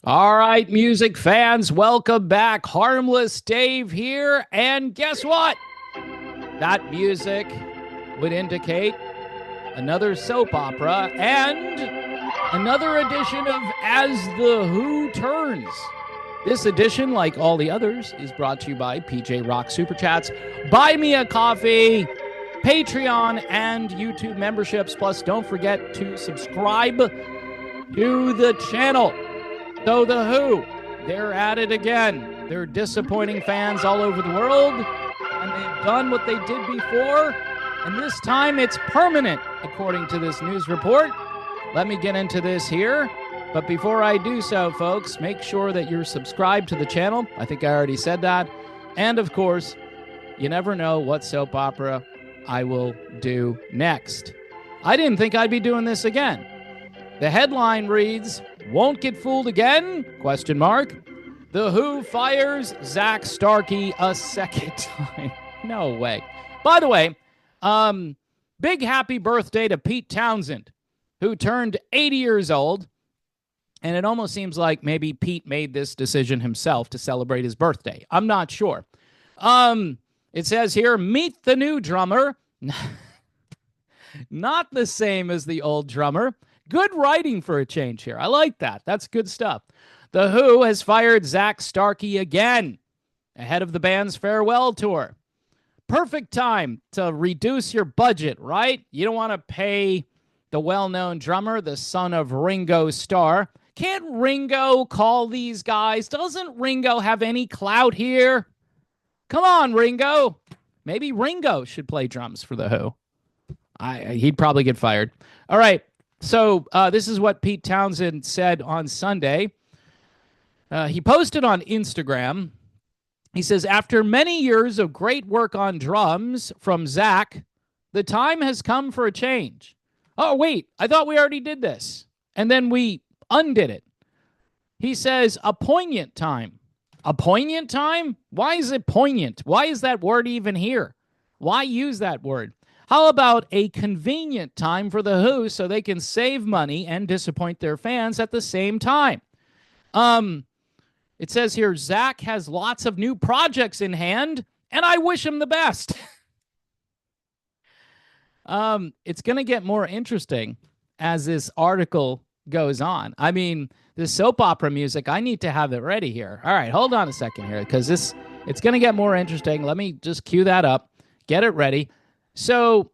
All right, music fans, welcome back. Harmless Dave here. And guess what? That music would indicate another soap opera and another edition of As the Who Turns. This edition, like all the others, is brought to you by PJ Rock Super Chats, Buy Me a Coffee, Patreon, and YouTube memberships. Plus, don't forget to subscribe to the channel. So the Who, they're at it again. They're disappointing fans all over the world, and they've done what they did before, and this time it's permanent, according to this news report. Let me get into this here, but before I do so, folks, make sure that you're subscribed to the channel. I think I already said that. And, of course, you never know what soap opera I will do next. I didn't think I'd be doing this again. The headline reads, "Won't get fooled again?" ? The Who fires Zach Starkey a second time. No way. By the way, big happy birthday to Pete Townsend, who turned 80 years old. And it almost seems like maybe Pete made this decision himself to celebrate his birthday. I'm not sure. It says here, meet the new drummer. Not the same as the old drummer. Good writing for a change here. I like that. That's good stuff. The Who has fired Zach Starkey again ahead of the band's farewell tour. Perfect time to reduce your budget, right? You don't want to pay the well-known drummer, the son of Ringo Starr. Can't Ringo call these guys? Doesn't Ringo have any clout here? Come on, Ringo. Maybe Ringo should play drums for the Who. He'd probably get fired. All right. So this is what Pete Townsend said on Sunday. He posted on Instagram. He says, after many years of great work on drums from Zach, the time has come for a change. Oh, wait, I thought we already did this. And then we undid it. He says, a poignant time. A poignant time? Why is it poignant? Why is that word even here? Why use that word? How about a convenient time for the Who so they can save money and disappoint their fans at the same time? It says here, Zach has lots of new projects in hand, and I wish him the best. It's going to get more interesting as this article goes on. I mean, this soap opera music, I need to have it ready here. All right, hold on a second here, because it's going to get more interesting. Let me just cue that up, get it ready. So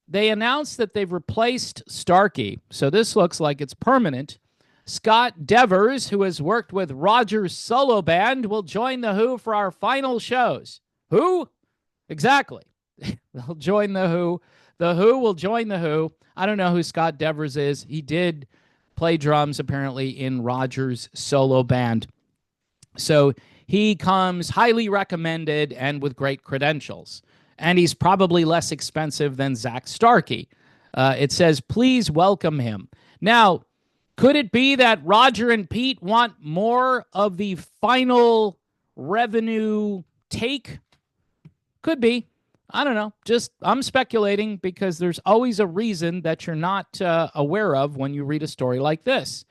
they announced that they've replaced Starkey. So this looks like it's permanent. Scott Devers, who has worked with Roger's solo band, will join the Who for our final shows. Who? Exactly. They'll join the Who. The Who will join the Who. I don't know who Scott Devers is. He did play drums, apparently, in Roger's solo band. So he comes highly recommended and with great credentials. And he's probably less expensive than Zach Starkey. It says, please welcome him. Now, could it be that Roger and Pete want more of the final revenue take? Could be. I don't know. I'm speculating because there's always a reason that you're not aware of when you read a story like this.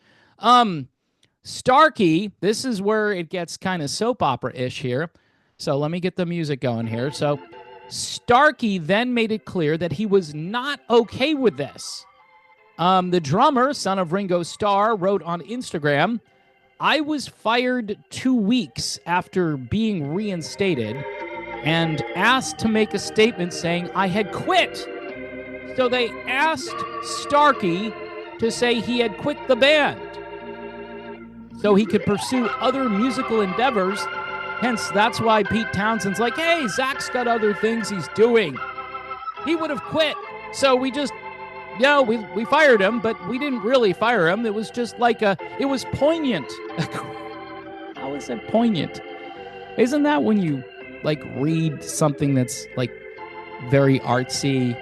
Starkey, this is where it gets kind of soap opera-ish here. So let me get the music going here. So Starkey then made it clear that he was not okay with this. The drummer, son of Ringo Starr, wrote on Instagram, I was fired 2 weeks after being reinstated and asked to make a statement saying I had quit. So they asked Starkey to say he had quit the band so he could pursue other musical endeavors. Hence, that's why Pete Townsend's like, hey, Zach's got other things he's doing. He would have quit. So we just, we fired him, but we didn't really fire him. It was just like it was poignant. How is that poignant? Isn't that when you, read something that's, very artsy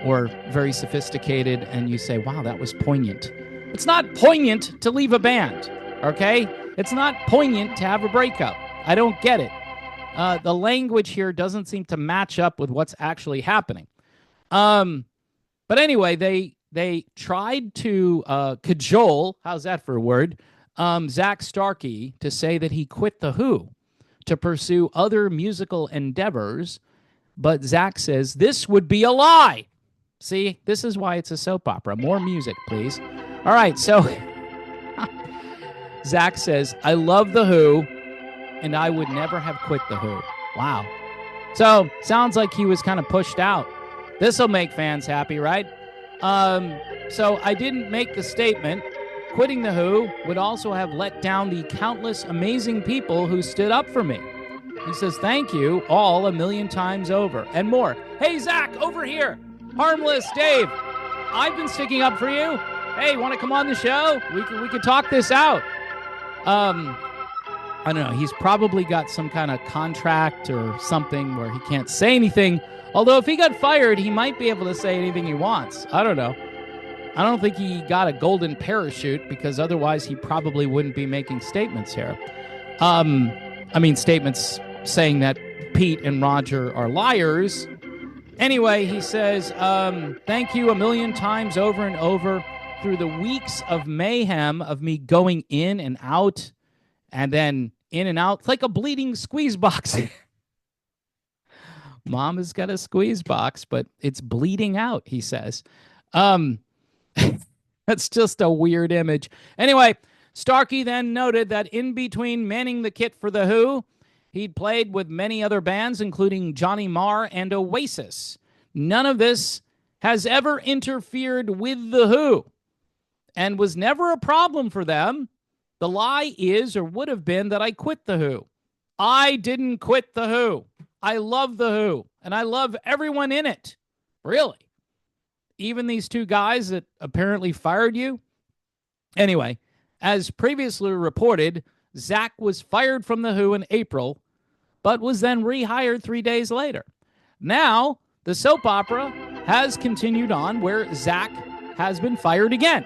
or very sophisticated and you say, wow, that was poignant? It's not poignant to leave a band, okay? It's not poignant to have a breakup. I don't get it. The language here doesn't seem to match up with what's actually happening. But anyway, they tried to cajole, how's that for a word, Zach Starkey to say that he quit The Who to pursue other musical endeavors, but Zach says this would be a lie. See, this is why it's a soap opera. More music, please. All right, so Zach says, I love The Who, and I would never have quit The Who. Wow. So, sounds like he was kind of pushed out. This'll make fans happy, right? So I didn't make the statement. Quitting The Who would also have let down the countless amazing people who stood up for me. He says, thank you all 1,000,000 times over and more. Hey, Zach, over here. Harmless Dave, I've been sticking up for you. Hey, want to come on the show? We could talk this out. I don't know. He's probably got some kind of contract or something where he can't say anything. Although if he got fired, he might be able to say anything he wants. I don't know. I don't think he got a golden parachute because otherwise he probably wouldn't be making statements here. Statements saying that Pete and Roger are liars. Anyway, he says, thank you 1,000,000 times over and over through the weeks of mayhem of me going in and out and then in and out. It's like a bleeding squeeze box. Mom has got a squeeze box, but it's bleeding out, he says. That's just a weird image. Anyway, Starkey then noted that in between manning the kit for The Who, he'd played with many other bands, including Johnny Marr and Oasis. None of this has ever interfered with The Who and was never a problem for them. The lie is or would have been that I quit The Who. I didn't quit The Who. I love The Who, and I love everyone in it. Really. Even these two guys that apparently fired you. Anyway, as previously reported, Zach was fired from The Who in April, but was then rehired 3 days later. Now, the soap opera has continued on where Zach has been fired again.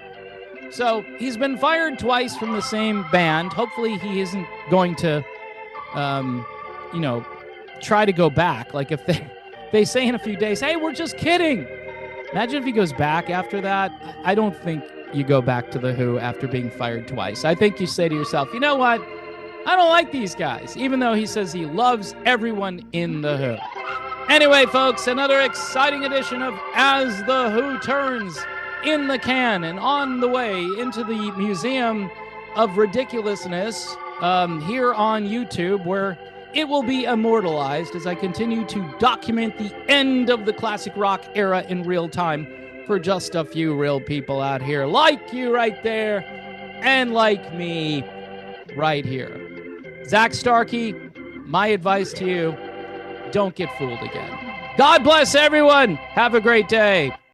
So he's been fired twice from the same band. Hopefully he isn't going to, try to go back. Like if they say in a few days, hey, we're just kidding. Imagine if he goes back after that. I don't think you go back to The Who after being fired twice. I think you say to yourself, you know what? I don't like these guys, even though he says he loves everyone in The Who. Anyway, folks, another exciting edition of As The Who Turns in the can and on the way into the Museum of Ridiculousness here on YouTube, where it will be immortalized as I continue to document the end of the classic rock era in real time for just a few real people out here like you right there and like me right here. Zach Starkey, my advice to you, don't get fooled again. God bless everyone. Have a great day.